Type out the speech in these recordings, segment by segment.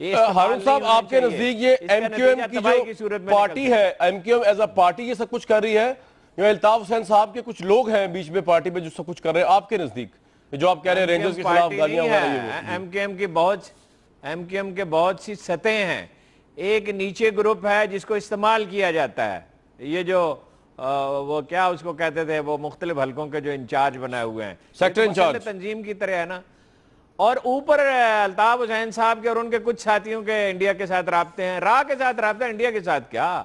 ہارون صاحب آپ کے نزدیک یہ ایم کیو ایم کی جو پارٹی ہے، M Q M as a party یہ سب کچھ کر رہی ہے، یا الطاف حسین صاحب کے کچھ لوگ ہیں بیچ میں پارٹی میں جو سب کچھ کر رہے ہیں آپ کے نزدیک، جو آپ کہہ رہے ہیں رینجرز کے خلاف گالیاں ہو رہی ہیں؟ ایم کیو ایم کے بہت سی سطحیں ہیں. ایک نیچے گروپ ہے جس کو استعمال کیا جاتا ہے، یہ جو وہ کیا اس کو کہتے تھے، وہ مختلف حلقوں کے جو انچارج بنائے ہوئے ہیں، سیکٹر انچارج تنظیم کی طرح ہے نا. اور اوپر الطاف حسین صاحب کے اور ان کے کچھ ساتھیوں کے انڈیا کے ساتھ رابطے ہیں. راہ کے ساتھ رابطہ، انڈیا کے ساتھ کیا؟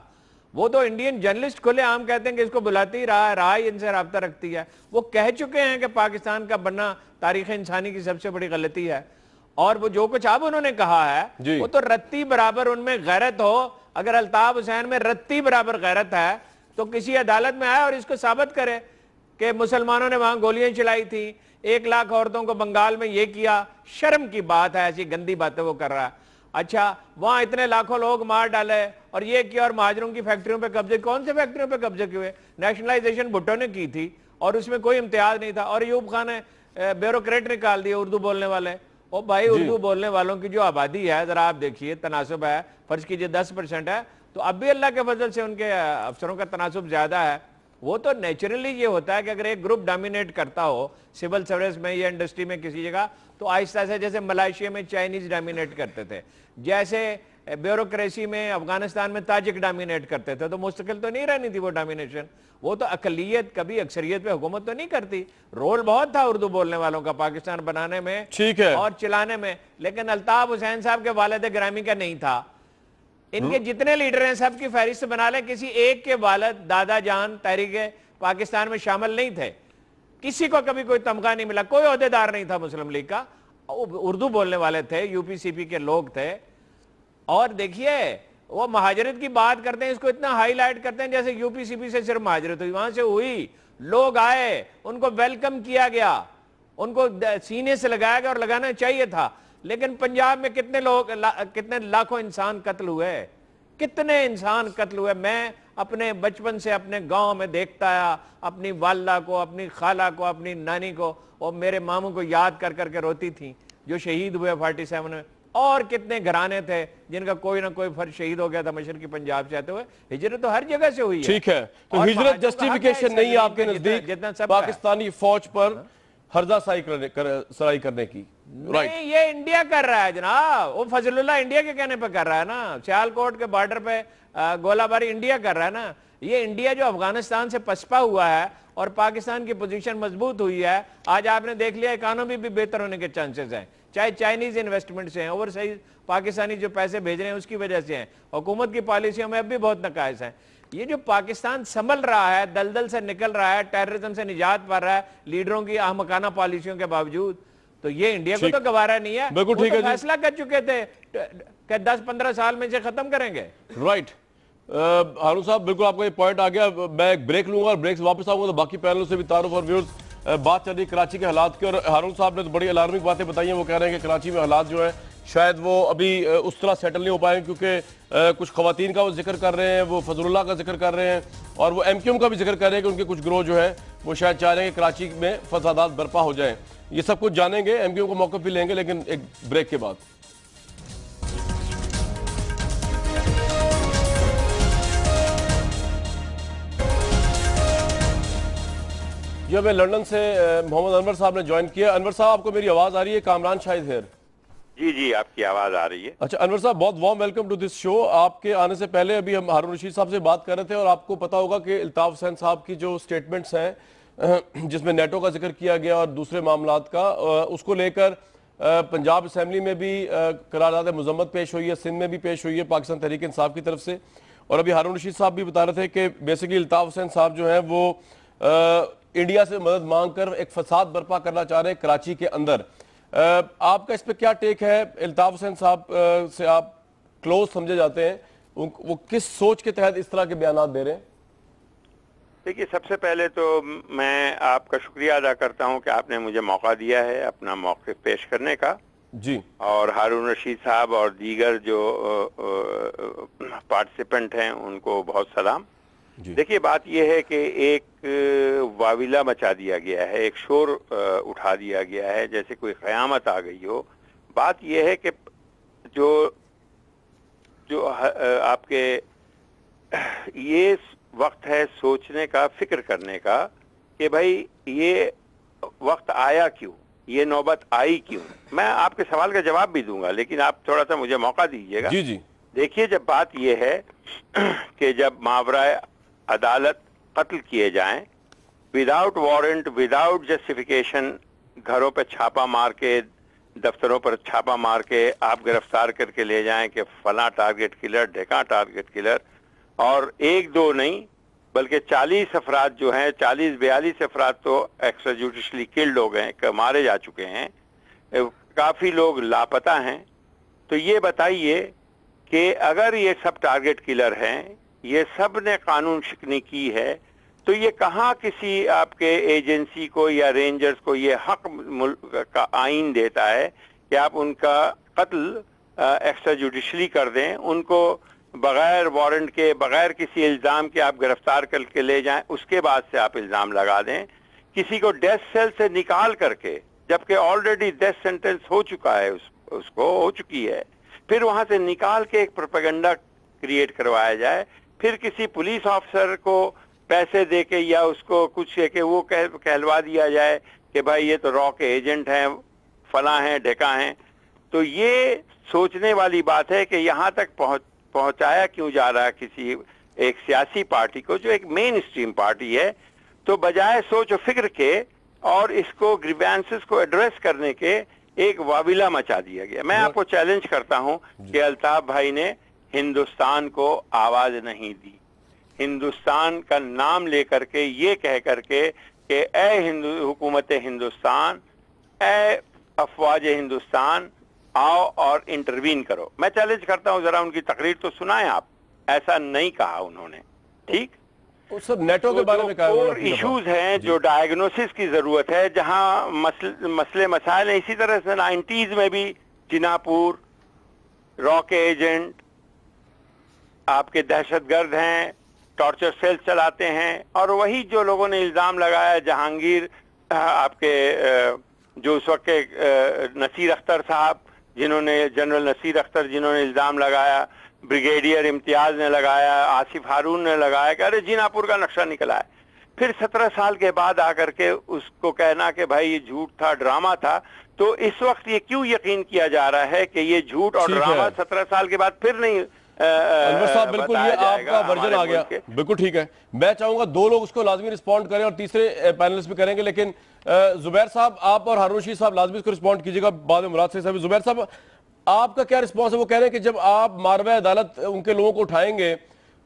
وہ تو انڈین جرنلسٹ کھلے عام کہتے ہیں کہ اس کو بلاتی راہ ہی ان سے رابطہ رکھتی ہے. وہ کہہ چکے ہیں کہ پاکستان کا بننا تاریخ انسانی کی سب سے بڑی غلطی ہے. اور وہ جو کچھ اب انہوں نے کہا ہے وہ تو رتی برابر ان میں غیرت ہو. اگر الطاف حسین میں رتی برابر غیرت ہے تو کسی عدالت میں آئے اور اس کو ثابت کرے کہ مسلمانوں نے وہاں گولیاں چلائی تھی، 1 لاکھ عورتوں کو بنگال میں یہ کیا. شرم کی بات ہے، ایسی گندی باتیں وہ کر رہا ہے. اچھا وہاں اتنے لاکھوں لوگ مار ڈالے اور یہ کیا، اور مہاجروں کی فیکٹریوں پہ قبضے. کون سے فیکٹریوں پہ قبضے کیے؟ نیشنلائزیشن بھٹو نے کی تھی اور اس میں کوئی امتیاز نہیں تھا. اور ایوب خان نے بیوروکریٹ نکال دیا اردو بولنے والے. او بھائی اردو بولنے والوں کی جو آبادی ہے ذرا آپ دیکھیے، تناسب ہے، فرض کیجئے 10% ہے تو اب بھی اللہ کے فضل سے ان کے افسروں کا تناسب زیادہ ہے. وہ تو نیچرلی یہ ہوتا ہے کہ اگر ایک گروپ ڈومینیٹ کرتا ہو سول سروس میں یا انڈسٹری میں کسی جگہ، تو آہستہ سے جیسے ملائیشیا میں چائنیز ڈومینیٹ کرتے تھے، جیسے بیوروکریسی میں افغانستان میں تاجک ڈومینیٹ کرتے تھے، تو مستقل تو نہیں رہنی تھی وہ ڈومینیشن. وہ تو اقلیت کبھی اکثریت پہ حکومت تو نہیں کرتی. رول بہت تھا اردو بولنے والوں کا پاکستان بنانے میں اور چلانے میں، لیکن الطاف حسین صاحب کے والد گرامی کا نہیں تھا. ان کے جتنے لیڈر ہیں سب کی فہرست بنا لیں، کسی ایک کے والد دادا جان تحریک پاکستان میں شامل نہیں تھے. کسی کو کبھی کوئی تمغہ نہیں ملا، کوئی عہدیدار نہیں تھا مسلم لیگ کا. اردو بولنے والے تھے، یو پی سی پی کے لوگ تھے. اور دیکھیے وہ مہاجرت کی بات کرتے ہیں، اس کو اتنا ہائی لائٹ کرتے ہیں جیسے یو پی سی پی سے صرف مہاجرت ہوئی. وہاں سے ہوئی، لوگ آئے، ان کو ویلکم کیا گیا، ان کو سینے سے لگایا گیا اور لگانا چاہیے تھا. لیکن پنجاب میں کتنے لاکھوں انسان قتل ہوئے، کتنے انسان قتل ہوئے. میں اپنے بچپن سے اپنے گاؤں میں دیکھتا آیا، اپنی والدہ کو، اپنی خالہ کو، اپنی نانی کو اور میرے ماموں کو یاد کر کر کے روتی تھیں جو شہید ہوئے 47 میں. اور کتنے گھرانے تھے جن کا کوئی نہ کوئی فرد شہید ہو گیا تھا مشرقی پنجاب سے آتے ہوئے. ہجرت تو ہر جگہ سے ہوئی ہے. ٹھیک ہے، تو ہجرت جسٹیفیکیشن نہیں ہے آپ کے نزدیک پاکستانی فوج پر ہرزہ سرائی کرنے کی؟ نہیں، یہ انڈیا کر رہا ہے جناب. وہ فضل اللہ انڈیا کے کہنے پہ کر رہا ہے نا. سیالکوٹ کے بارڈر پہ گولہ باری انڈیا کر رہا ہے نا. یہ انڈیا جو افغانستان سے پسپا ہوا ہے اور پاکستان کی پوزیشن مضبوط ہوئی ہے. آج آپ نے دیکھ لیا اکانومی بھی بہتر ہونے کے چانسز ہیں، چاہے چائنیز انویسٹمنٹ سے ہیں، اوورسیز پاکستانی جو پیسے بھیج رہے ہیں اس کی وجہ سے ہیں. حکومت کی پالیسیوں میں اب بھی بہت نقائص ہیں. یہ جو پاکستان سنبھل رہا ہے، دلدل سے نکل رہا ہے، ٹیررزم سے نجات پا رہا ہے لیڈروں کی احمقانہ پالیسیوں کے باوجود، تو یہ انڈیا کو تو گوارا نہیں ہے. وہ تو فیصلہ کر چکے تھے کہ 10-15 سال میں سے ختم کریں گے. رائٹ ہارون صاحب، بالکل آپ کا یہ پوائنٹ آ گیا. میں ایک بریک لوں گا اور بریک سے واپس آؤں گا تو باقی پینل سے بھی تعارف اور ویورز بات چل رہی کراچی کے حالات کی. اور ہارون صاحب نے تو بڑی الارمنگ باتیں بتائی ہیں. وہ کہہ رہے ہیں کہ کراچی میں حالات جو ہیں شاید وہ ابھی اس طرح سیٹل نہیں ہو پائے کیونکہ کچھ خواتین کا وہ ذکر کر رہے ہیں، وہ فضل اللہ کا ذکر کر رہے ہیں اور وہ ایم کیو ایم کا بھی ذکر کر رہے ہیں کہ ان کے کچھ گروہ جو ہے وہ شاید چاہ رہے ہیں کہ کراچی میں فسادات برپا ہو جائیں. یہ سب کچھ جانیں گے، ایم کیو ایم کو موقف بھی لیں گے، لیکن ایک بریک کے بعد. یہ ہمیں لندن سے محمد انور صاحب نے جوائن کیا. انور صاحب، آپ کو میری آواز آ رہی ہے؟ کامران شاہد ہیر. جی آپ کی آواز آ رہی ہے. اچھا انور صاحب، بہت وارم ویلکم ٹو دس شو. آپ کے آنے سے پہلے ابھی ہم ہارون رشید صاحب سے بات کر رہے تھے اور آپ کو پتا ہوگا کہ الطاف حسین صاحب کی جو سٹیٹمنٹس ہیں جس میں نیٹو کا ذکر کیا گیا اور دوسرے معاملات کا، اس کو لے کر پنجاب اسمبلی میں بھی قرارداد مذمت پیش ہوئی ہے، سندھ میں بھی پیش ہوئی ہے پاکستان تحریک انصاف کی طرف سے. اور ابھی ہارون رشید صاحب بھی بتا رہے تھے کہ بیسیکلی الطاف حسین صاحب جو ہیں وہ انڈیا سے مدد مانگ کر ایک فساد برپا کرنا چاہ رہے ہیں کراچی کے اندر. آپ کا اس پہ کیا ٹیک ہے؟ الطاف حسین صاحب سے آپ کلوز سمجھے جاتے ہیں، وہ کس سوچ کے تحت اس طرح کے بیانات دے رہے ہیں؟ دیکھیے، سب سے پہلے تو میں آپ کا شکریہ ادا کرتا ہوں کہ آپ نے مجھے موقع دیا ہے اپنا موقف پیش کرنے کا. جی. اور ہارون رشید صاحب اور دیگر جو پارٹیسپنٹ ہیں ان کو بہت سلام. دیکھیے، بات یہ ہے کہ ایک واویلا مچا دیا گیا ہے، ایک شور اٹھا دیا گیا ہے جیسے کوئی قیامت آ گئی ہو. بات یہ ہے کہ جو جو آپ کے یہ وقت ہے سوچنے کا, فکر کرنے کا کہ بھائی یہ وقت آیا کیوں, یہ نوبت آئی کیوں. میں آپ کے سوال کا جواب بھی دوں گا, لیکن آپ تھوڑا سا مجھے موقع دیجیے گا. جی جی. دیکھیے, جب بات یہ ہے کہ جب ماورائے عدالت قتل کیے جائیں وداؤٹ وارنٹ, وداؤٹ جسٹیفیکیشن, گھروں پہ چھاپا مار کے, دفتروں پر چھاپا مار کے آپ گرفتار کر کے لے جائیں کہ فلاں ٹارگٹ کلر, ڈھکاں ٹارگٹ کلر, اور ایک دو نہیں بلکہ 40 افراد جو ہیں, 40-42 افراد تو ایکسٹرا جوڈیشلی کلڈ ہو گئے, مارے جا چکے ہیں, کافی لوگ لاپتہ ہیں. تو یہ بتائیے کہ اگر یہ سب ٹارگٹ کلر ہیں, یہ سب نے قانون شکنی کی ہے, تو یہ کہاں کسی آپ کے ایجنسی کو یا رینجرز کو یہ حق ملک کا آئین دیتا ہے کہ آپ ان کا قتل ایکسٹرا جوڈیشلی کر دیں, ان کو بغیر وارنٹ کے, بغیر کسی الزام کے آپ گرفتار کر کے لے جائیں, اس کے بعد سے آپ الزام لگا دیں. کسی کو ڈیتھ سیل سے نکال کر کے, جبکہ آلریڈی ڈیتھ سینٹنس ہو چکا ہے, اس کو ہو چکی ہے, پھر وہاں سے نکال کے ایک پروپیگنڈا کریٹ کروایا جائے, پھر کسی پولیس آفیسر کو پیسے دے کے یا اس کو کچھ کہ وہ کہلوا دیا جائے کہ بھائی یہ تو را کے ایجنٹ ہیں, فلاں ہیں, ڈھکا ہیں. تو یہ سوچنے والی بات ہے کہ یہاں تک پہنچایا کیوں جا رہا ہے کسی ایک سیاسی پارٹی کو جو ایک مین اسٹریم پارٹی ہے. تو بجائے سوچ و فکر کے اور اس کو گریوانسز کو ایڈریس کرنے کے ایک واویلا مچا دیا گیا. میں آپ کو چیلنج کرتا ہوں کہ الطاف بھائی نے ہندوستان کو آواز نہیں دی, ہندوستان کا نام لے کر کے, یہ کہہ کر کے کہ اے حکومت ہندوستان, اے افواج ہندوستان, آؤ اور انٹروین کرو. میں چیلنج کرتا ہوں, ذرا ان کی تقریر تو سنائیں آپ. ایسا نہیں کہا انہوں نے. ٹھیک, سر نیٹو کے بارے میں اور ایشوز ہیں جو ڈائگنوسس کی ضرورت ہے, جہاں مسئلے مسائل ہیں. اسی طرح سے 90s میں بھی جناپور, را کے ایجنٹ, آپ کے دہشت گرد ہیں, ٹارچر سیل چلاتے ہیں, اور وہی جو لوگوں نے الزام لگایا, جہانگیر آپ کے جو اس وقت کے نصیر اختر صاحب, جنہوں نے جنرل نصیر اختر جنہوں نے الزام لگایا, بریگیڈیئر امتیاز نے لگایا, آصف ہارون نے لگایا کہ ارے جیناپور کا نقشہ نکلا ہے. پھر 17 سال کے بعد آ کر کے اس کو کہنا کہ بھائی یہ جھوٹ تھا, ڈرامہ تھا. تو اس وقت یہ کیوں یقین کیا جا رہا ہے کہ یہ جھوٹ اور ڈرامہ 17 سال کے بعد پھر نہیں انور صاحب بالکل یہ آپ کا ورژن آ گیا. بالکل ٹھیک ہے, میں چاہوں گا 2 لوگ اس کو لازمی رسپونڈ کریں اور تیسرے پینلسٹ بھی کریں گے, لیکن زبیر صاحب آپ اور ہارون رشید صاحب لازمی اس کو رسپونڈ کیجیے گا بعد میں مراد صاحب. زبیر صاحب آپ کا کیا رسپانس ہے؟ وہ کہہ رہے ہیں کہ جب آپ ماروائے عدالت ان کے لوگوں کو اٹھائیں گے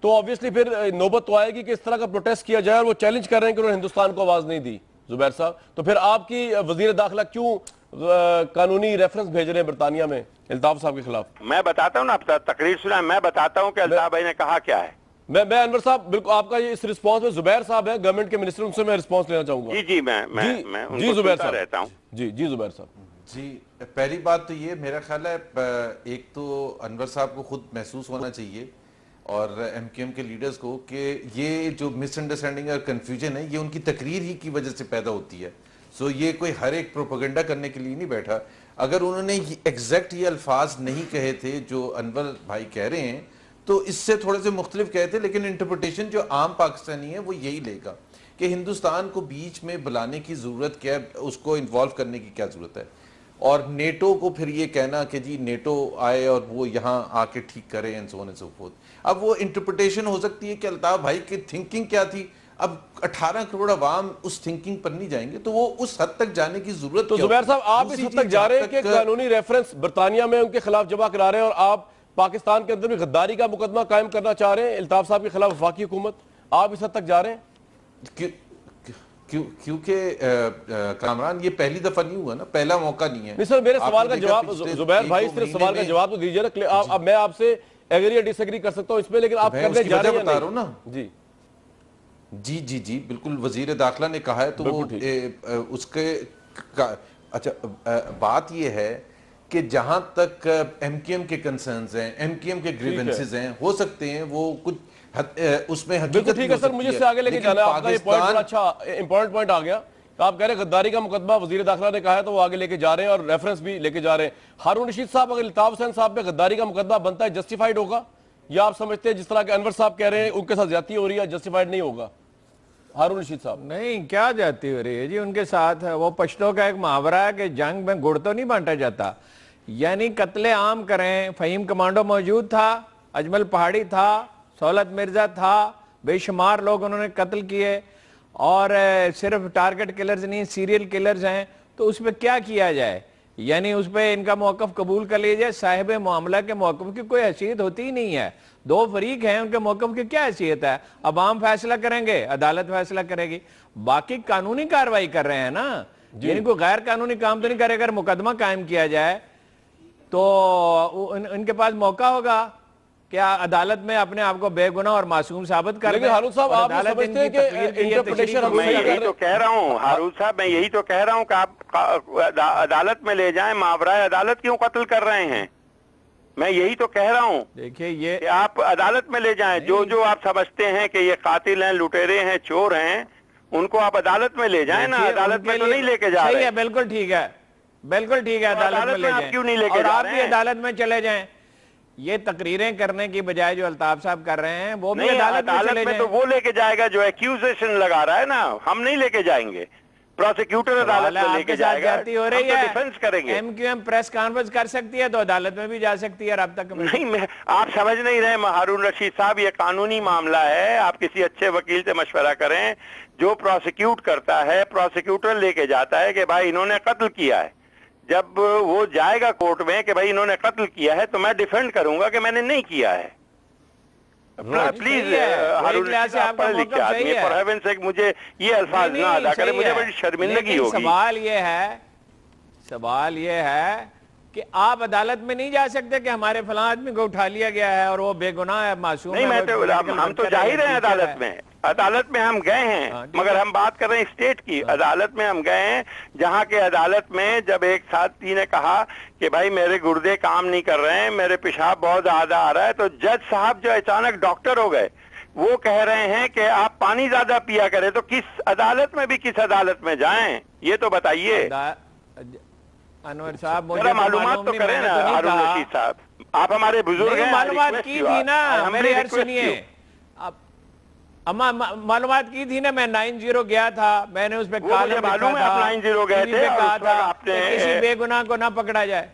تو آبویسلی پھر نوبت تو آئے گی کہ اس طرح کا پروٹیسٹ کیا جائے, اور وہ چیلنج کر رہے ہیں کہ انہوں نے ہندوستان کو آواز نہیں دی. زبیر صاحب, تو پھر آپ کی وزیر داخلہ کیوں قانونی ریفرنس بھیج رہے ہیں برطانیہ میں الطاف صاحب کے خلاف؟ میں بتاتا ہوں نا, آپ تقریر سنا, میں بتاتا ہوں کہ الطاف بھائی نے کہا کیا ہے. میں انور صاحب بالکل آپ کا اس رسپانس میں, زبیر صاحب ہیں گورنمنٹ کے منسٹر, ان سے میں رسپانس لینا چاہوں گا. جی میں ان کو سنتا رہتا ہوں. جی زبیر صاحب. جی, پہلی بات تو یہ میرا خیال ہے, ایک تو انور صاحب کو خود محسوس ہونا چاہیے اور ایم کیو ایم کے لیڈرز کو کہ یہ جو مس انڈرسٹینڈنگ اور کنفیوژن ہے یہ ان کی تقریر ہی کی وجہ سے پیدا ہوتی ہے. سو یہ کوئی ہر ایک پروپیگنڈا کرنے کے لیے نہیں بیٹھا. اگر انہوں نے ایگزیکٹ یہ الفاظ نہیں کہے تھے جو انور بھائی کہہ رہے ہیں تو اس سے تھوڑے سے مختلف کہے تھے, لیکن انٹرپریٹیشن جو عام پاکستانی ہے وہ یہی لے گا کہ ہندوستان کو بیچ میں بلانے کی ضرورت کیا ہے, اس کو انوالو کرنے کی کیا ضرورت ہے, اور نیٹو کو پھر یہ کہنا کہ جی نیٹو آئے اور وہ یہاں آ کے ٹھیک کرے and so on and so forth. اب وہ انٹرپریٹیشن ہو سکتی ہے کہ الطاف بھائی کی تھنکنگ کیا تھی. اب 18 کروڑ عوام اس تھنکنگ پر نہیں جائیں گے تو وہ اس حد تک جانے کی ضرورت. تو زبیر صاحب آپ اس حد تک جا رہے ہیں کہ قانونی ریفرنس برطانیہ میں ان کے خلاف جمع کرا رہے ہیں, اور آپ پاکستان کے اندر بھی غداری کا مقدمہ قائم کرنا چاہ رہے ہیں الطاف صاحب کے خلاف وفاقی حکومت, آپ اس حد تک جا رہے ہیں؟ کیونکہ کامران یہ پہلی دفعہ نہیں ہوا نا, پہلا موقع نہیں ہے. نہیں سر, میرے سوال کا جواب زبیر بھائی صرف سوال کا جواب تو دیجئے نا. اب میں آپ سے ایگری یا ڈس ایگری کر سکتا ہوں اس پہ, لیکن آپ کرنے جا رہے ہیں بتا رہا ہوں نا. جی بالکل وزیر داخلہ نے کہا ہے تو وہ اس کے اچھا بات یہ ہے کہ جہاں تک ایم کیو ایم کے کنسرنز ہیں, ایم کیو ایم کے گریونسز ہیں, ہو سکتے ہیں وہ کچھ اس میں حقیقت ٹھیک ہے سر, مجھے اس سے آگے لے کے جانا ہے. آپ کا یہ پوائنٹ بڑا اچھا امپورٹنٹ پوائنٹ آ گیا تو آپ کہہ رہے ہیں غداری کا مقدمہ وزیر داخلہ نے کہا ہے تو وہ آگے لے کے جا رہے ہیں اور ریفرنس بھی لے کے جا رہے ہیں. ہارون رشید صاحب، اگر الطاف حسین صاحب پہ غداری کا مقدمہ بنتا ہے جسٹیفائڈ ہوگا، یا آپ سمجھتے ہیں جس طرح کہ انور صاحب کہہ رہے ہیں ان کے ساتھ زیادتی ہو رہی ہے جسٹیفائڈ نہیں ہوگا؟ ہارون رشید صاحب. نہیں، کیا جاتی ہو رہی ہے جی ان کے ساتھ؟ وہ پشتوں کا ایک محاورہ ہے کہ جنگ میں گڑ تو نہیں بانٹا جاتا. یعنی قتل عام کریں. فہیم کمانڈو موجود تھا، اجمل پہاڑی تھا، سہولت مرزا تھا، بے شمار لوگ انہوں نے قتل کیے، اور صرف ٹارگٹ کلرز نہیں، سیریل کلرز ہیں. تو اس پہ کیا کیا جائے؟ یعنی اس پہ ان کا موقف قبول کر لیا جائے؟ صاحب معاملہ کے موقف کی کوئی حیثیت ہوتی ہی نہیں ہے. دو فریق ہیں، ان کے موقف کی کیا حیثیت ہے؟ عوام فیصلہ کریں گے، عدالت فیصلہ کرے گی. باقی قانونی کارروائی کر رہے ہیں نا، یعنی کوئی غیر قانونی کام تو نہیں کرے. اگر مقدمہ قائم کیا جائے تو ان کے پاس موقع ہوگا کیا عدالت میں اپنے آپ کو بے گناہ اور معصوم ثابت کر دیں. لیکن ہارون صاحب آپ سمجھتے ہیں کہ انٹرپریٹیشن میں یہی تو کہہ رہا ہوں ہارون صاحب، میں یہی تو کہہ رہا ہوں کہ آپ عدالت میں لے جائیں. ماورائے عدالت کیوں قتل کر رہے ہیں؟ میں یہی تو کہہ رہا ہوں. دیکھیے یہ کہ آپ عدالت میں لے جائیں. جو آپ سمجھتے ہیں کہ یہ قاتل ہیں، لٹیرے ہیں، چور ہیں، ان کو آپ عدالت میں لے جائیں نا. عدالت میں تو نہیں لے کے جا رہے. صحیح ہے، بالکل ٹھیک ہے، بالکل ٹھیک ہے، عدالت میں لے جائیں. کیوں نہیں لے کے اور جا آپ رہے بھی ہیں؟ عدالت میں چلے جائیں. یہ تقریریں کرنے کی بجائے جو الطاف صاحب کر رہے ہیں وہ بھی نہیں، عدالت میں چلے میں جائیں. تو وہ لے کے جائے گا جو ایکیوزیشن لگا رہا ہے نا. ہم نہیں لے کے جائیں گے. پروسیکیوٹر عدالت میں لے کے جائے گا. جاتی ہو رہی ہے، ڈیفنس کریں گے. M Q M press conference کر سکتی ہے تو عدالت میں بھی جا سکتی ہے رابطہ کمیٹی. نہیں، آپ سمجھ نہیں رہے ہارون رشید صاحب. یہ قانونی معاملہ ہے. آپ کسی اچھے وکیل سے مشورہ کریں. جو پروسیکیوٹ کرتا ہے، پروسیکیوٹر لے کے جاتا ہے کہ بھائی انہوں نے قتل کیا ہے. جب وہ جائے گا کورٹ میں کہ بھائی انہوں نے قتل کیا ہے تو میں ڈیفینڈ کروں گا کہ میں نے نہیں کیا ہے. پلیز ہارون رشید صاحب پڑھ لکھے آدمی، فار ہیون سیک مجھے یہ الفاظ نہ ادا کرے، مجھے بڑی شرمندگی ہوگی. سوال یہ ہے کہ آپ عدالت میں نہیں جا سکتے کہ ہمارے فلاں آدمی کو اٹھا لیا گیا ہے اور وہ بے گناہ ہے، معصوم ہے. نہیں، ہم تو جا ہی رہے ہیں عدالت میں. عدالت میں ہم گئے ہیں، مگر ہم بات کر رہے ہیں اسٹیٹ کی. عدالت میں ہم گئے ہیں جہاں کے عدالت میں جب ایک ساتھی نے کہا کہ بھائی میرے گردے کام نہیں کر رہے ہیں، میرے پیشاب بہت زیادہ آ رہا ہے، تو جج صاحب جو اچانک ڈاکٹر ہو گئے وہ کہہ رہے ہیں کہ آپ پانی زیادہ پیا کریں. تو کس عدالت میں بھی کس عدالت میں جائیں یہ تو بتائیے. انور صاحب مجھے معلومات تو کریں نا ہارون رشید صاحب. آپ ہمارے بزرگ ہیں. معلومات کی تھی نا، میری عرض سنیے. معلومات کی تھی نا، میں 90 گیا تھا، میں نے اس پہ کالم لکھا تھا. آپ 90 گئے تھے، کہا تھا کہ کسی بے گناہ کو نہ پکڑا جائے.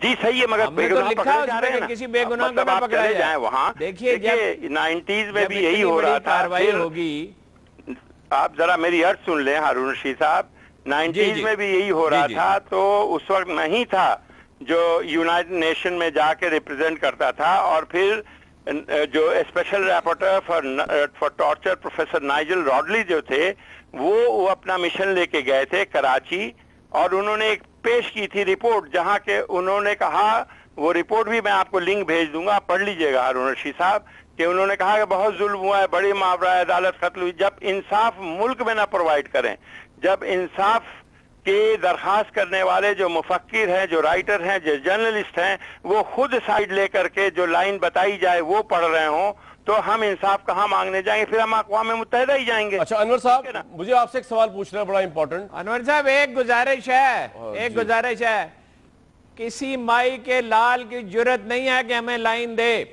جی صحیح ہے، مگر بے گناہ پکڑے جا رہے ہیں. کسی بے گناہ کو نہ پکڑا جائے وہاں. دیکھیے جب 90s میں بھی یہی ہو رہا تھا. کارروائی ہوگی. آپ ذرا میری عرض سن لیں ہارون رشید صاحب. 90s میں بھی یہی ہو رہا تھا. تو اس وقت نہیں تھا جو یونائٹڈ نیشن میں جا کے ریپرزینٹ کرتا تھا، اور پھر جو special reporter for torture professor Nigel Rodley جو تھے وہ اپنا مشن لے کے گئے تھے کراچی، اور انہوں نے ایک پیش کی تھی رپورٹ، جہاں کہ انہوں نے کہا، وہ رپورٹ بھی میں آپ کو لنک بھیج دوں گا، آپ پڑھ لیجئے گا ہارون رشید صاحب، کہ انہوں نے کہا کہ بہت ظلم ہوا ہے، بڑی ماورائے عدالت قتل ہوئی. جب انصاف ملک میں نہ پرووائڈ کریں، جب انصاف کے درخواست کرنے والے جو مفکر ہیں، جو رائٹر ہیں، جو جرنلسٹ ہیں، وہ خود سائیڈ لے کر کے جو لائن بتائی جائے وہ پڑھ رہے ہوں، تو ہم انصاف کہاں مانگنے جائیں گے؟ پھر ہم اقوام متحدہ ہی جائیں گے. اچھا انور صاحب، مجھے آپ سے ایک سوال پوچھنا ہے بڑا امپورٹنٹ. انور صاحب ایک گزارش ہے، کسی مائی کے لال کی جرت نہیں ہے کہ ہمیں لائن دے.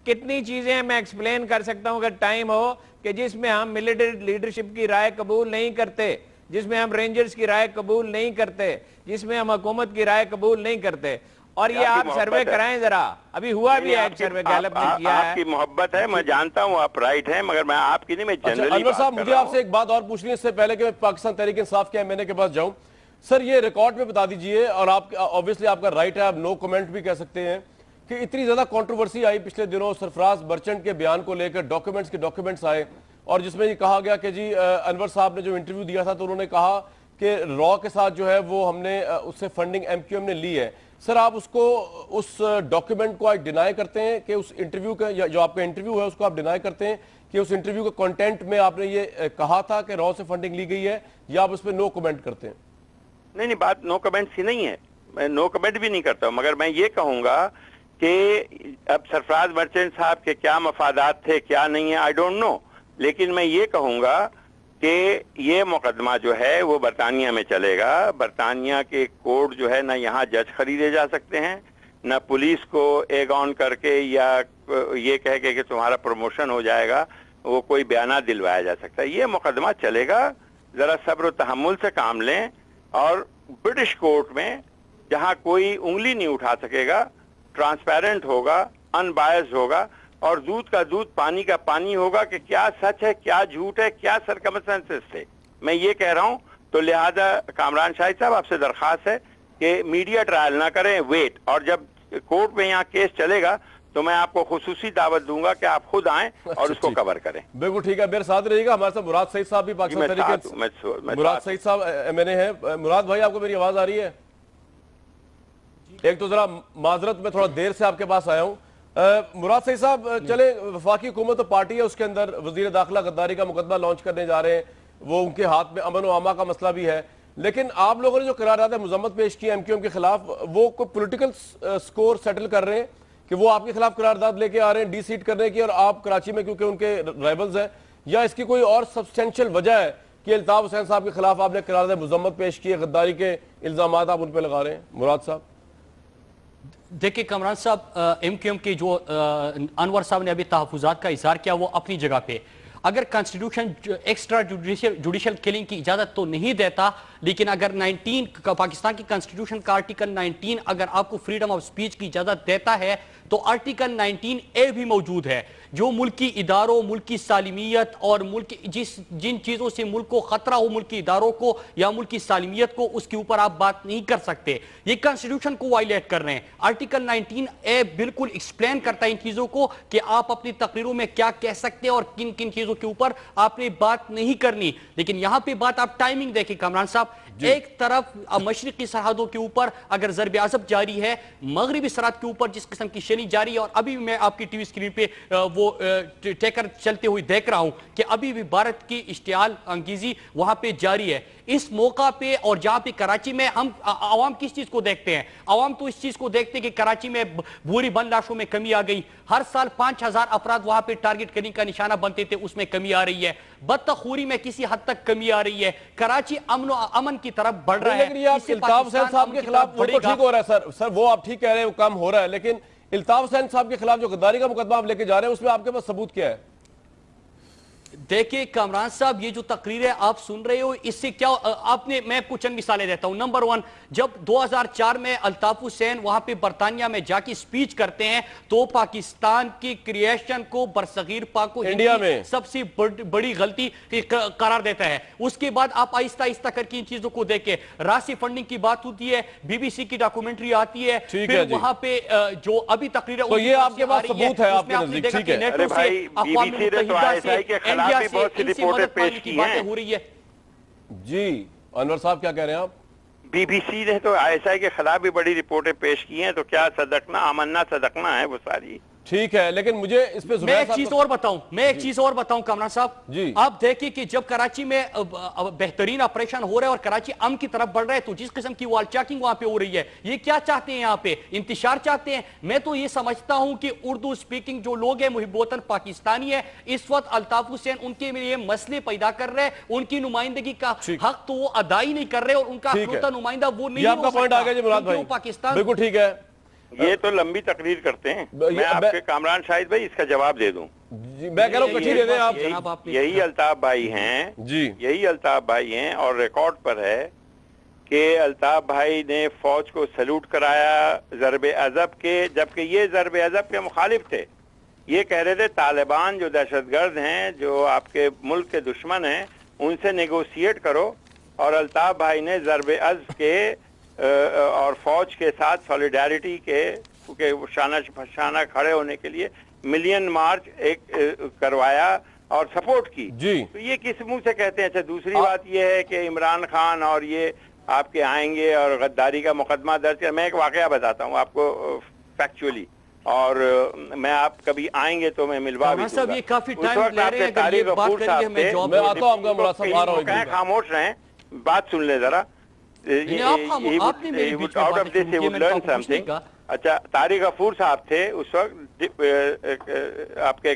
کتنی چیزیں میں ایکسپلین کر سکتا ہوں اگر ٹائم ہو، کہ جس میں ہم ملٹری لیڈرشپ کی رائے قبول نہیں کرتے، جس میں ہم رینجرز کی رائے قبول نہیں کرتے، جس میں ہم حکومت کی رائے قبول نہیں کرتے. اور یہ آپ سروے کرائیں ذرا، ابھی ہوا بھی ہے ایک سروے گیلپ نے کیا ہے. آپ کی محبت ہے، میں جانتا ہوں آپ رائٹ ہیں، مگر میں آپ کی نہیں، میں جنرلی انور صاحب مجھے آپ سے ایک بات اور پوچھنی ہے اس سے پہلے کہ میں پاکستان تحریک انصاف کے ایم این اے کے پاس جاؤں. سر یہ ریکارڈ میں بتا دیجئے، اور آپ obviously آپ کا رائٹ ہے، آپ نو کمنٹ بھی کہہ سکتے ہیں، کہ اتنی زیادہ کنٹروورسی آئی پچھلے دنوں سرفراز مرچنٹ کے بیان کو لے کر، ڈاکیومنٹس آئے، اور جس میں یہ کہا گیا کہ جی انور صاحب نے جو انٹرویو دیا تھا تو انہوں نے کہا کہ را کے ساتھ جو ہے وہ ہم نے اس سے فنڈنگ ایم کیو ایم نے لی ہے. سر آپ اس ڈاکیومنٹ کو آپ ڈینائی کرتے ہیں کہ اس انٹرویو کا جو آپ کا انٹرویو ہے اس کو آپ ڈینائی کرتے ہیں کہ اس انٹرویو کے کنٹینٹ میں آپ نے یہ کہا تھا کہ را سے فنڈنگ لی گئی ہے، یا آپ اس پہ نو کمنٹ کرتے ہیں؟ نہیں، بات نو کمنٹ ہی نہیں ہے، میں نو کمنٹ بھی نہیں کرتا ہوں، مگر میں یہ کہوں گا کہ اب سرفراز مرچنٹ صاحب کے کیا مفادات تھے کیا نہیں ہے آئی ڈونٹ نو، لیکن میں یہ کہوں گا کہ یہ مقدمہ جو ہے وہ برطانیہ میں چلے گا. برطانیہ کے کورٹ جو ہے نہ یہاں جج خریدے جا سکتے ہیں, نہ پولیس کو ایگ آن کر کے یا یہ کہہ کے کہ تمہارا پروموشن ہو جائے گا وہ کوئی بیانات دلوایا جا سکتا ہے. یہ مقدمہ چلے گا, ذرا صبر و تحمل سے کام لیں, اور برٹش کورٹ میں جہاں کوئی انگلی نہیں اٹھا سکے گا, ٹرانسپیرنٹ ہوگا, ان بائز ہوگا, اور دودھ کا دودھ پانی کا پانی ہوگا کہ کیا سچ ہے کیا جھوٹ ہے کیا سرکمسٹنسز تھے. میں یہ کہہ رہا ہوں. تو لہذا کامران شاہد صاحب آپ سے درخواست ہے کہ میڈیا ٹرائل نہ کریں, ویٹ, اور جب کورٹ میں یہاں کیس چلے گا تو میں آپ کو خصوصی دعوت دوں گا کہ آپ خود آئیں اور اس کو کور کریں. بالکل ٹھیک ہے, میرے ساتھ رہیے گا. ہمارے ساتھ مراد سعید صاحب بھی پاکستان تحریک, مراد سعید صاحب MNA ہیں. مراد بھائی آپ کو میری آواز آ رہی ہے؟ ایک تو ذرا معذرت میں تھوڑا دیر سے آپ کے پاس آیا ہوں. مراد سعید صاحب, چلے وفاقی حکومت و پارٹی ہے, اس کے اندر وزیر داخلہ غداری کا مقدمہ لانچ کرنے جا رہے ہیں, وہ ان کے ہاتھ میں امن و امان کا مسئلہ بھی ہے, لیکن آپ لوگوں نے جو قرارداد مذمت پیش کی MQM کے خلاف, وہ کوئی پولیٹیکل سکور سیٹل کر رہے ہیں کہ وہ آپ کے خلاف قرارداد لے کے آ رہے ہیں ڈی سیٹ کرنے کی, اور آپ کراچی میں کیونکہ ان کے رائبلز ہیں, یا اس کی کوئی اور سبسٹینشل وجہ ہے کہ الطاف حسین صاحب کے خلاف آپ نے قرارداد مذمت پیش کی ہے, غداری کے الزامات آپ ان پہ لگا رہے ہیں؟ مراد صاحب دیکھیں کامران صاحب, MQM کے جو انور صاحب نے ابھی تحفظات کا اظہار کیا وہ اپنی جگہ پہ, اگر کانسٹیٹیوشن ایکسٹرا جوڈیشل کلنگ کی اجازت تو نہیں دیتا, لیکن اگر 19 پاکستان کی کانسٹیٹیوشن کا آرٹیکل 19 اگر آپ کو فریڈم آف سپیچ کی اجازت دیتا ہے تو آرٹیکل 19A بھی موجود ہے, جو ملکی اداروں, ملکی سالمیت اور جن چیزوں سے ملک کو خطرہ ہو, ملکی اداروں کو یا ملکی سالمیت کو, اس کے اوپر آپ بات نہیں کر سکتے. یہ کانسٹیٹیوشن کو وائلیٹ کر رہے ہیں. آرٹیکل 19A بالکل ایکسپلین کرتا ہے ان چیزوں کو کہ آپ اپنی تقریروں میں کیا کہہ سکتے ہیں اور کن کن چیزوں کے اوپر آپ نے بات نہیں کرنی. لیکن یہاں پہ بات آپ ٹائمنگ دیکھیں کامران صاحب, ایک طرف مشرقی سرحدوں کے اوپر اگر ضرب عصب جاری ہے, مغربی سرحد کے اوپر جس قسم کی شنی جاری ہے, اور ابھی میں آپ کی ٹی وی اسکرین پہ وہ ٹیکر چلتے ہوئے دیکھ رہا ہوں کہ ابھی بھی بھارت کی اشتعال انگیزی وہاں پہ جاری ہے. اس موقع پہ اور جہاں پہ کراچی میں ہم عوام کس چیز کو دیکھتے ہیں؟ عوام تو اس چیز کو دیکھتے ہیں کہ کراچی میں بھوری بند لاشوں میں کمی آ گئی, ہر سال 5000 افراد وہاں پہ ٹارگٹ کرنے کا نشانہ بنتے تھے, اس میں کمی آ رہی ہے. بدتخوری میں کسی حد تک کمی آ رہی ہے. کراچی امن کی طرف بڑھ رہا ہے. لیکن یہ آپ الطاف حسین صاحب کے خلاف وہ تو ٹھیک ہو رہا ہے سر, وہ آپ ٹھیک کہہ رہے ہیں, وہ کام ہو رہا ہے, لیکن الطاف حسین صاحب کے خلاف جو غداری کا مقدمہ آپ لے کے جا رہے ہیں اس میں آپ کے پاس ثبوت کیا ہے؟ دیکھیں کامران صاحب, یہ جو تقریریں آپ سن رہے ہو اس سے کیا آپ نے, میں کچھ چند مثالیں دیتا ہوں. نمبر 1, جب 2004 میں الطاف حسین وہاں پہ برطانیہ میں جا کے سپیچ کرتے ہیں تو پاکستان کی کریشن کو برصغیر پاک و انڈیا میں سب سے بڑی غلطی قرار دیتا ہے. اس کے بعد آپ آہستہ آہستہ کر کے ان چیزوں کو دیکھیں, راسی فنڈنگ کی بات ہوتی ہے, BBC کی ڈاکومنٹری آتی ہے, پھر وہاں پہ جو ابھی تقریر ہے, تو یہ آپ کے پاس ثبوت ہے آپ کے نزدیک؟ ٹھیک ہے. ارے بھائی BBC نے تو ISI کے خلاف بھی بہت سی رپورٹیں پیش کی ہیں. جی انور صاحب کیا کہہ رہے ہیں آپ؟ BBC نے تو ISI کے خلاف بھی بڑی رپورٹیں پیش کی ہیں, تو کیا صدقنا آمنا صدقنا ہے وہ ساری. ٹھیک ہے, لیکن مجھے اس پہ میں ایک چیز اور بتاؤں کامران صاحب, آپ دیکھیں کہ جب کراچی میں بہترین آپریشن ہو رہا ہے اور کراچی امن کی طرف بڑھ رہا ہے, تو جس قسم کی وال چیکنگ وہاں پہ ہو رہی ہے, یہ کیا چاہتے ہیں یہاں پہ؟ انتشار چاہتے ہیں. میں تو یہ سمجھتا ہوں کہ اردو سپیکنگ جو لوگ ہیں محب وطن پاکستانی ہے, اس وقت الطاف حسین ان کے لیے مسئلے پیدا کر رہے ہیں, ان کی نمائندگی کا حق تو وہ ادا ہی نہیں کر رہے, اور ان کا اکلوتا نمائندہ وہ نہیں ہو سکتا پاکستان. بالکل ٹھیک ہے, یہ تو لمبی تقریر کرتے ہیں. میں آپ کے کامران شاہد بھائی اس کا جواب دے دوں. میں کہہ رہا ہوں کٹھی دے دیں آپ. یہی الطاف بھائی ہیں, یہی الطاف بھائی ہیں, اور ریکارڈ پر ہے کہ الطاف بھائی نے فوج کو سلوٹ کرایا ضرب عضب کے, جبکہ یہ ضرب عضب کے مخالف تھے. یہ کہہ رہے تھے طالبان جو دہشت گرد ہیں, جو آپ کے ملک کے دشمن ہیں, ان سے نیگوسیٹ کرو, اور الطاف بھائی نے ضرب عضب کے اور فوج کے ساتھ سولیڈیرٹی کے, کیونکہ شانہ کھڑے ہونے کے لیے ملین مارچ ایک کروایا اور سپورٹ کی. تو یہ کس منہ سے کہتے ہیں؟ اچھا, دوسری بات یہ ہے کہ عمران خان اور یہ آپ کے آئیں گے اور غداری کا مقدمہ درج کر. میں ایک واقعہ بتاتا ہوں آپ کو فیکچولی, اور میں آپ کبھی آئیں گے تو میں ملوا بھی دوں گا. اس وقت آپ کے طارق غفور صاحب تھے, خاموش رہیں, بات سن لیں ذرا. اچھا, طارق غفور صاحب تھے اس وقت آپ کے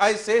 I say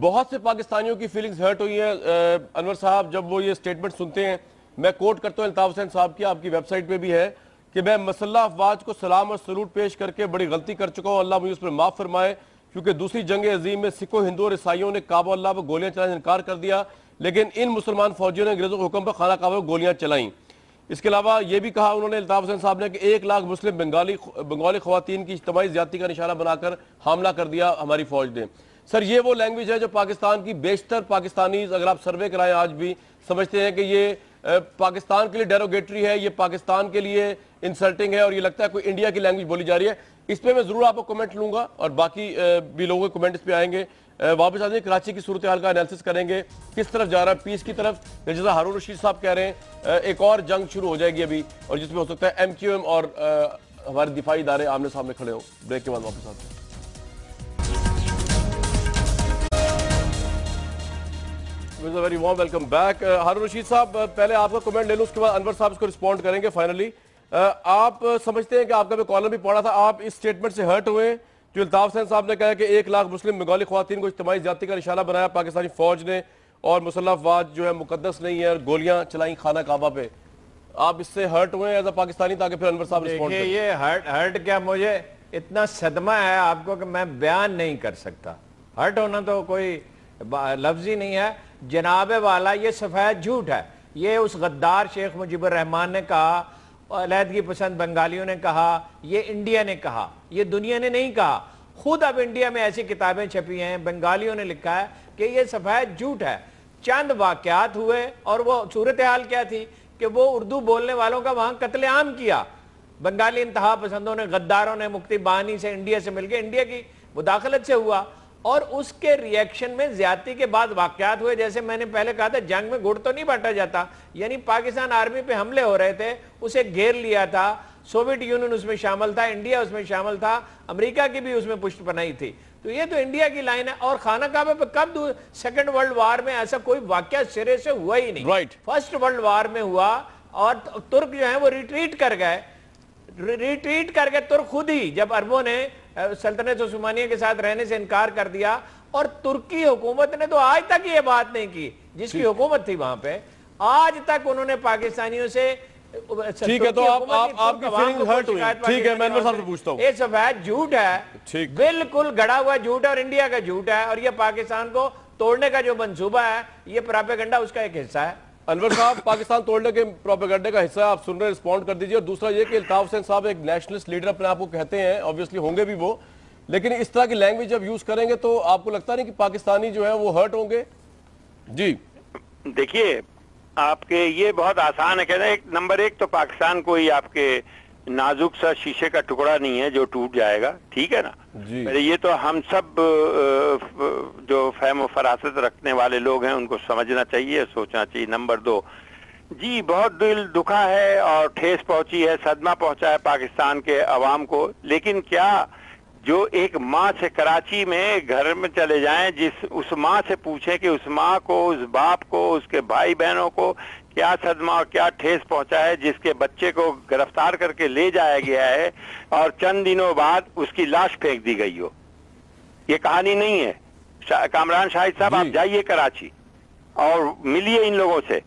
بہت سے پاکستانیوں کی فیلنگز ہرٹ ہوئی ہیں انور صاحب جب وہ یہ سٹیٹمنٹ سنتے ہیں. میں کوٹ کرتا ہوں الطاف حسین صاحب کی, آپ کی ویب سائٹ پہ بھی ہے کہ میں مسلح افواج کو سلام اور سلوٹ پیش کر کے بڑی غلطی کر چکا ہوں, اللہ مجھے اس پر معاف فرمائے, کیونکہ دوسری جنگ عظیم میں سکھوں, ہندوؤں اور عیسائیوں نے کعبہ اللہ پر گولیاں چلانے سے انکار کر دیا, لیکن ان مسلمان فوجیوں نے انگریزوں کے حکم پر خانہ کعبہ پر گولیاں چلائیں. اس کے علاوہ یہ بھی کہا انہوں نے الطاف حسین صاحب نے کہ 1 لاکھ مسلم بنگالی خواتین کی اجتماعی زیادتی کا نشانہ بنا کر حاملہ کر دیا ہماری فوج نے. سر یہ وہ لینگویج ہے جو پاکستان کی بیشتر پاکستانیز, اگر آپ سروے کرائیں آج بھی, سمجھتے ہیں کہ یہ پاکستان کے لیے ڈیروگیٹری ہے, یہ پاکستان کے لیے انسلٹنگ ہے, اور یہ لگتا ہے کوئی انڈیا کی لینگویج بولی جا رہی ہے. اس پہ میں ضرور آپ کو کمنٹ لوں گا اور باقی بھی لوگوں کے کمنٹ اس پہ آئیں گے. واپس آتے ہیں کراچی کی صورتحال کا انالیسس کریں گے, کس طرف جا رہا ہے, پیس کی طرف, جیسا ہارون رشید صاحب کہہ رہے ہیں ایک اور جنگ شروع ہو جائے گی ابھی, اور جس میں ہو سکتا ہے MQM اور ہمارے دفاعی ادارے آمنے سامنے کھڑے ہو. بریک کے بعد واپس آتے ہیں. Very warm welcome back. Haroon Rashid sahab پہلے آپ کا کمنٹ لے لوں, اس کے بعد انور صاحب اس کو رسپونڈ کریں گے فائنلی. آپ سمجھتے ہیں کہ آپ کا میں کالم بھی پڑھا تھا, آپ اس سٹیٹمنٹ سے ہرٹ ہوئے جو الطاف حسین صاحب نے کہا کہ 1 لاکھ مسلم بنگالی خواتین کو اجتماعی زیادتی کا نشانہ بنایا پاکستانی فوج نے, اور مسلح افواج جو ہے مقدس نہیں ہے اور گولیاں چلائیں خانہ کعبہ پہ, آپ اس سے ہرٹ ہوئے ایز اے پاکستانی, تاکہ پھر انور صاحب رسپونڈ کریں. یہ ہرٹ کیا, مجھے اتنا صدمہ ہے آپ کو کہ میں بیان نہیں کر سکتا. ہرٹ ہونا تو کوئی لفظ ہی نہیں ہے. جناب والا یہ سفید جھوٹ ہے. یہ اس غدار شیخ مجیب الرحمان نے کہا, علیحدگی پسند بنگالیوں نے کہا, یہ انڈیا نے کہا, یہ دنیا نے نہیں کہا. خود اب انڈیا میں ایسی کتابیں چھپی ہیں, بنگالیوں نے لکھا ہے کہ یہ سفید جھوٹ ہے. چند واقعات ہوئے اور وہ صورتحال کیا تھی کہ وہ اردو بولنے والوں کا وہاں قتل عام کیا. بنگالی انتہا پسندوں نے, غداروں نے, مفتی بانی سے انڈیا سے مل کے انڈیا کی مداخلت سے ہوا, اور اس کے ریئیکشن میں زیادتی کے بعد واقعات ہوئے. جیسے میں نے پہلے کہا تھا, جنگ میں گڑ تو نہیں بانٹا جاتا, یعنی پاکستان آرمی پہ حملے ہو رہے تھے, اسے گھیر لیا تھا, سوویت یونین اس میں شامل تھا, انڈیا اس میں شامل تھا, امریکہ کی بھی اس میں پشت پناہی تھی. تو یہ تو انڈیا کی لائن ہے. اور خانہ کعبہ پہ کب سیکنڈ ورلڈ وار میں ایسا کوئی واقعہ سرے سے ہوا ہی نہیں. فرسٹ ورلڈ وار میں ہوا, اور ترک جو ہیں وہ ریٹریٹ کر گئے. ترک خود ہی, جب عربوں نے سلطنت عثمانیہ کے ساتھ رہنے سے انکار کر دیا, اور ترکی حکومت نے تو آج تک یہ بات نہیں کی, جس کی حکومت تھی وہاں پہ, آج تک انہوں نے پاکستانیوں سے. ٹھیک ہے, تو آپ کی فیلنگ ہرٹ ہوئی. ٹھیک ہے, میں انور صاحب سے پوچھتا ہوں. یہ سفید جھوٹ ہے, بالکل گڑا ہوا جھوٹ ہے, اور انڈیا کا جھوٹ ہے, اور یہ پاکستان کو توڑنے کا جو منصوبہ ہے, یہ پراپیگنڈا اس کا ایک حصہ ہے. انور صاحب, پاکستان توڑنے کے پروپیگنڈے کا حصہ آپ سن رہے ہیں, رسپونڈ کر دیجئے. اور دوسرا یہ کہ الطاف حسین صاحب ایک نیشنلسٹ لیڈر اپنے آپ کو کہتے ہیں, obviously ہوں گے بھی وہ, لیکن اس طرح کی لینگویج جب یوز کریں گے تو آپ کو لگتا نہیں کہ پاکستانی جو ہے وہ ہرٹ ہوں گے؟ جی دیکھیے, آپ کے یہ بہت آسان ہے کہنا. نمبر 1 تو پاکستان کوئی آپ کے نازک سا شیشے کا ٹکڑا نہیں ہے جو ٹوٹ جائے گا, ٹھیک ہے نا. یہ تو ہم سب جو فہم و فراست رکھنے والے لوگ ہیں ان کو سمجھنا چاہیے, سوچنا چاہیے. نمبر 2, جی بہت دل دکھا ہے اور ٹھیس پہنچی ہے, صدمہ پہنچا ہے پاکستان کے عوام کو, لیکن کیا جو ایک ماں سے کراچی میں گھر میں چلے جائیں, اس ماں سے پوچھیں کہ اس ماں کو, اس باپ کو, اس کے بھائی بہنوں کو کیا صدمہ اور کیا ٹھیس پہنچا ہے جس کے بچے کو گرفتار کر کے لے جایا گیا ہے اور چند دنوں بعد اس کی لاش پھینک دی گئی ہو. یہ کہانی نہیں ہے. کامران شاہد صاحب, آپ جائیے کراچی اور ملیے ان لوگوں سے,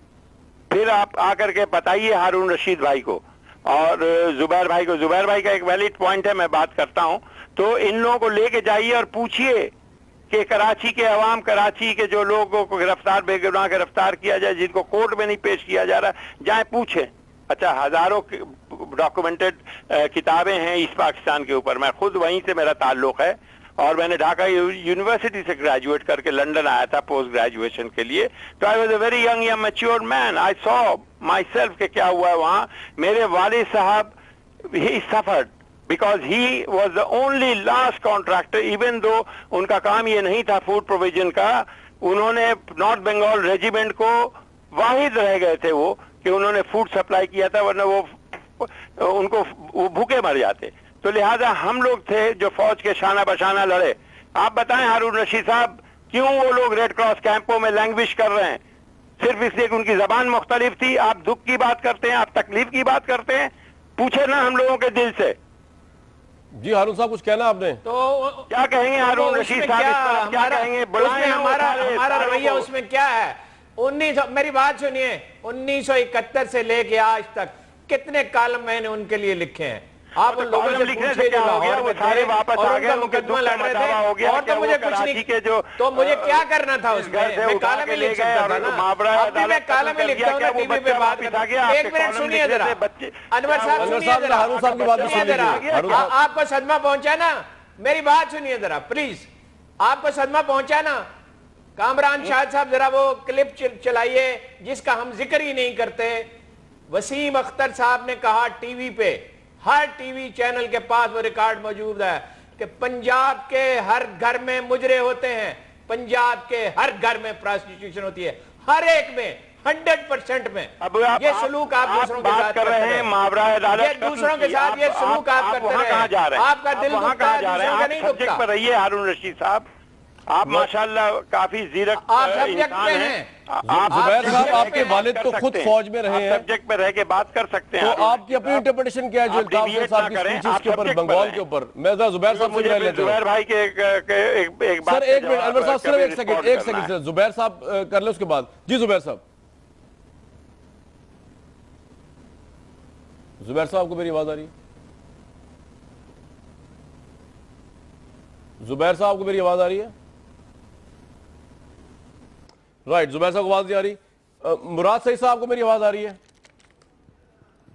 پھر آپ آ کر کے بتائیے ہارون رشید بھائی کو اور زبیر بھائی کو. زبیر بھائی کا ایک ویلڈ پوائنٹ ہے, میں بات کرتا ہوں, تو ان لوگوں کو لے کے جائیے اور پوچھئے کہ کراچی کے عوام, کراچی کے جو لوگوں کو گرفتار, بے گناہ گرفتار کیا جائے, جن کو کورٹ میں نہیں پیش کیا جا رہا, جائیں پوچھیں. اچھا, ہزاروں ڈاکومنٹڈ کتابیں ہیں اس پاکستان کے اوپر. میں خود وہیں سے میرا تعلق ہے, اور میں نے ڈھاکہ یونیورسٹی سے گریجویٹ کر کے لندن آیا تھا پوسٹ گریجویشن کے لیے. تو I was a very young یا mature man. I saw myself کہ کیا ہوا ہے وہاں. میرے والد صاحب ہی suffered because he was the only last contractor, even though ان کا کام یہ نہیں تھا فوڈ پروویژن کا. انہوں نے نارتھ بنگال ریجیمنٹ کو واحد رہ گئے تھے وہ کہ انہوں نے فوڈ سپلائی کیا تھا, ورنہ وہ ان کو بھوکے مر جاتے. تو لہذا ہم لوگ تھے جو فوج کے شانہ بشانہ لڑے. آپ بتائیں ہارون رشید صاحب, کیوں وہ لوگ ریڈ کراس کیمپوں میں لینگویش کر رہے ہیں؟ صرف اس لیے کہ ان کی زبان مختلف تھی. آپ دکھ کی بات کرتے ہیں, آپ تکلیف کی بات کرتے ہیں, پوچھے نا ہم لوگوں کے دل سے. جی ہارون صاحب کچھ کہنا آپ نے؟ تو کیا کہیں گے ہارون رشید صاحب؟ کیا کہیں گے؟ ہمارا رویہ اس میں کیا ہے؟ میری بات سنیے، 1971 سے لے کے آج تک کتنے کالم میں نے ان کے لیے لکھے ہیں؟ آپ ان لوگوں سے پوچھے جو لاہور میں تھے اور ان کا مقدمہ لڑ رہے تھے اور تو مجھے کچھ نہیں، تو مجھے کیا کرنا تھا اس میں؟ میں کالم ہی لکھ سکتا تھا نا، اب بھی میں کالم ہی لکھتا ہوں نا، ٹی وی پہ بات کرتا ہوں۔ ایک منٹ سنیے ذرا انور صاحب، سنیے ذرا، آپ کو صدمہ پہنچا نا، میری بات سنیے ذرا پلیز، آپ کو صدمہ پہنچا نا؟ کامران شاہد صاحب ذرا وہ کلپ چلائیے جس کا ہم ذکر ہی نہیں کرتے۔ وسیم اختر صاحب نے کہا ٹی وی پہ، ہر ٹی وی چینل کے پاس وہ ریکارڈ موجود ہے کہ پنجاب کے ہر گھر میں مجرے ہوتے ہیں، پنجاب کے ہر گھر میں پراسٹیٹیوشن ہوتی ہے، ہر ایک میں 100% میں۔ یہ سلوک آپ دوسروں کے ساتھ کر رہے ہیں، یہ دوسروں کے ساتھ یہ سلوک آپ کرتے رہے ہیں، آپ کا دل دکھتا ہے، دوسروں کا نہیں دکھتا۔ پر رہیے ہارون رشید صاحب، آپ ماشاءاللہ کافی زیرک آپ سبجیکٹ پہ ہیں۔ زبیر صاحب آپ کے والد تو خود فوج میں رہے ہیں، سبجیکٹ پہ رہ کے بات کر سکتے ہیں، تو آپ کی اپنی انٹرپریٹیشن کیا ہے جو الطاف حسین صاحب کی سپیچز کے اوپر بنگال کے اوپر؟ میں ذرا زبیر صاحب سے میں لیتا ہوں۔ زبیر بھائی کے ایک بات سر ایک منٹ، انور صاحب صرف ایک سیکنڈ سر، زبیر صاحب کر لیں اس کے بعد۔ جی زبیر صاحب، زبیر صاحب کو میری آواز آ رہی ہے؟ زبیر صاحب کو میری آواز آ رہی ہے؟ رائٹ، زبیر صاحب کو آواز نہیں آ رہی۔ مراد سعید صاحب کو میری آواز آ رہی ہے؟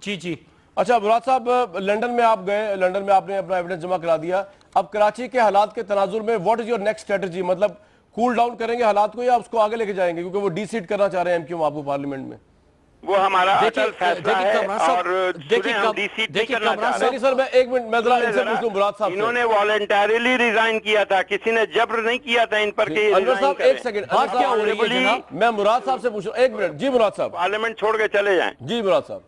جی جی اچھا مراد صاحب، لنڈن میں آپ گئے، لنڈن میں آپ نے اپنا ایویڈنس جمع کرا دیا، اب کراچی کے حالات کے تناظر میں what is your next strategy? مطلب کول ڈاؤن کریں گے حالات کو یا اس کو آگے لے کے جائیں گے؟ کیونکہ وہ ڈی سیٹ کرنا چاہ رہے ہیں ایم کیو آپ کو پارلیمنٹ میں۔ وہ ہمارا اصل فیصلہ ہے اور نہیں سر، میں ایک منٹ میں ذرا ان سے پوچھ لوں مراد صاحب سے۔ انہوں نے والنٹریلی ریزائن کیا تھا، کسی نے جبر نہیں کیا تھا ان پر کہ انور صاحب ایک سیکنڈ، بات کیا ہو رہی ہے جناب؟ میں مراد صاحب سے پوچھ رہا ہوں، ایک منٹ۔ جی مراد صاحب، پارلیمنٹ چھوڑ کے چلے جائیں۔ جی مراد صاحب۔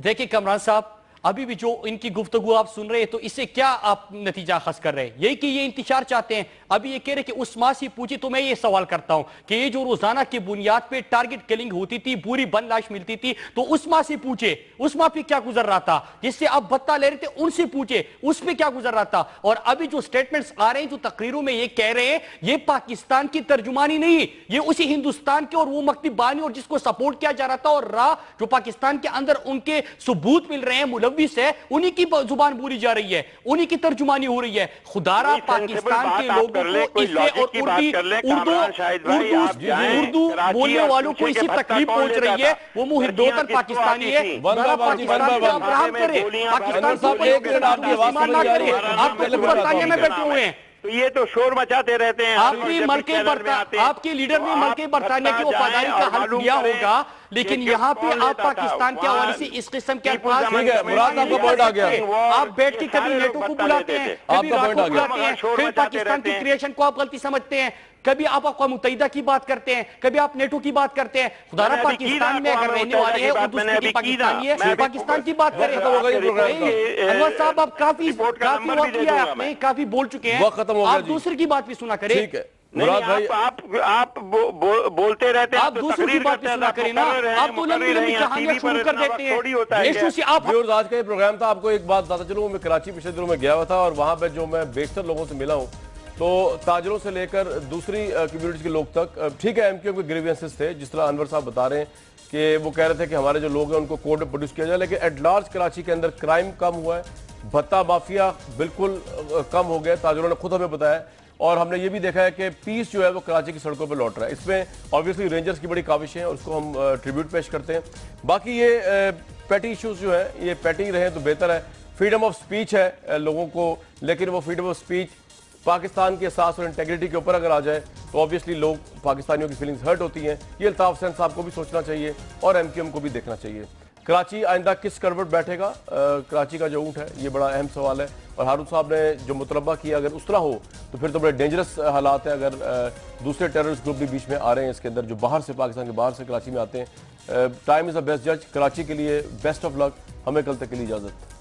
دیکھیں کامران صاحب، ابھی بھی جو ان کی گفتگو آپ سن رہے ہیں تو اس سے کیا آپ نتیجہ خاص کر رہے ہیں؟ یہی کہ یہ انتشار چاہتے ہیں۔ ابھی یہ کہہ رہے کہ عثمان سے پوچھی، تو میں یہ سوال کرتا ہوں کہ یہ جو روزانہ کی بنیاد پہ ٹارگٹ کلنگ ہوتی تھی، پوری بند لاش ملتی تھی، تو عثمان سے پوچھے عثمان پہ کیا گزر رہا تھا؟ جس سے آپ بتا لے رہے تھے ان سے پوچھے اس پہ کیا گزر رہا تھا۔ اور ابھی جو سٹیٹمنٹس آ رہے ہیں، جو تقریروں میں یہ کہہ رہے ہیں، یہ پاکستان کی ترجمانی نہیں، یہ اسی ہندوستان کے اور وہ مکتب بانی اور جس کو سپورٹ کیا جا رہا تھا اور راہ جو پاکستان کے اندر ان کے ثبوت مل رہے ہیں، ملوث ہے، انہی کی زبان بولی جا رہی ہے، انہی کی ترجمانی ہو رہی ہے۔ خدارہ پاکستان کے لوگوں کو اس سے اور اردو بولنے والوں کو اسی تکلیف پہنچ رہی ہے، وہ مہردوتن پاکستانی ہے، پاکستان کا ابراہم کرے، پاکستان صاحب ایک منٹ آپ کی آواز نہ کرے، آپ کو برطانیہ میں بیٹھے ہوئے ہیں، تو یہ تو شور مچاتے رہتے ہیں۔ آپ کے لیڈر نے ملک برطانیہ کی وفاداری کا حل دیا ہوگا، لیکن یہاں پہ آپ پاکستان کے حوالے سے اس قسم کے الفاظ، مراد آپ کا پوائنٹ آ گیا۔ آپ بیٹھ کے کبھی نیٹو کو بلاتے ہیں، کبھی راک کو بلاتے ہیں، پھر پاکستان کی کریشن کو آپ غلطی سمجھتے ہیں، کبھی آپ اقوام متحدہ کی بات کرتے ہیں، کبھی آپ نیٹو کی بات کرتے ہیں۔ خدا رہا پاکستان میں اگر رہنے والے ہیں، اردو اسپیکنگ پاکستانی ہے، پاکستان کی بات کریں۔ انور صاحب آپ کافی وقت لیا ہے، آپ نے کافی بول چکے ہیں، آپ دوسرے کی بات بھی سنا کریں۔ آپ بولتے رہتے ہیں، آپ دوسروں کی بات بھی سنا کریں نا، آپ تو لمبی لمبی کہانیاں شروع کر دیتے ہیں۔ آج کا یہ پروگرام تھا، آپ کو ایک بات بتاتا چلوں، میں کراچی پچھلے دنوں میں گیا ہوا تھا اور وہاں پہ جو میں بیشتر لوگوں سے ملا ہوں، تو تاجروں سے لے کر دوسری کمیونٹی کے لوگ تک، ٹھیک ہے ایم کیو کے گریوینسز تھے جس طرح انور صاحب بتا رہے ہیں کہ وہ کہہ رہے تھے کہ ہمارے جو لوگ ہیں ان کو کورٹ میں پروڈیوس کیا جائے، لیکن ایٹ لارج کراچی کے اندر کرائم کم ہوا ہے، بھتہ مافیا بالکل کم ہو گیا، تاجروں نے خود ہمیں بتایا، اور ہم نے یہ بھی دیکھا ہے کہ پیس جو ہے وہ کراچی کی سڑکوں پہ لوٹ رہا ہے۔ اس میں آبویسلی رینجرز کی بڑی کاوشیں ہیں اور اس کو ہم ٹریبیوٹ پیش کرتے ہیں۔ باقی یہ پیٹی ایشوز جو ہیں یہ پیٹی رہیں تو بہتر ہے۔ فریڈم آف سپیچ ہے لوگوں کو، لیکن وہ فریڈم آف سپیچ پاکستان کے احساس اور انٹیگریٹی کے اوپر اگر آ جائے تو آبویسلی لوگ پاکستانیوں کی فیلنگز ہرٹ ہوتی ہیں۔ یہ الطاف حسین صاحب کو بھی سوچنا چاہیے اور ایم کیو ایم کو بھی دیکھنا چاہیے۔ کراچی آئندہ کس کروٹ بیٹھے گا؟ کراچی کا جو اونٹ ہے یہ بڑا اہم سوال ہے، اور ہارون صاحب نے جو مطلبہ کیا اگر اس طرح ہو تو پھر تو بڑے ڈینجرس حالات ہیں، اگر دوسرے ٹیررسٹ گروپ بھی بیچ میں آ رہے ہیں اس کے اندر، جو باہر سے پاکستان کے باہر سے کراچی میں آتے ہیں۔ ٹائم از اے بیسٹ جج۔ کراچی کے لیے بیسٹ آف لک، ہمیں کل تک کے لیے اجازت۔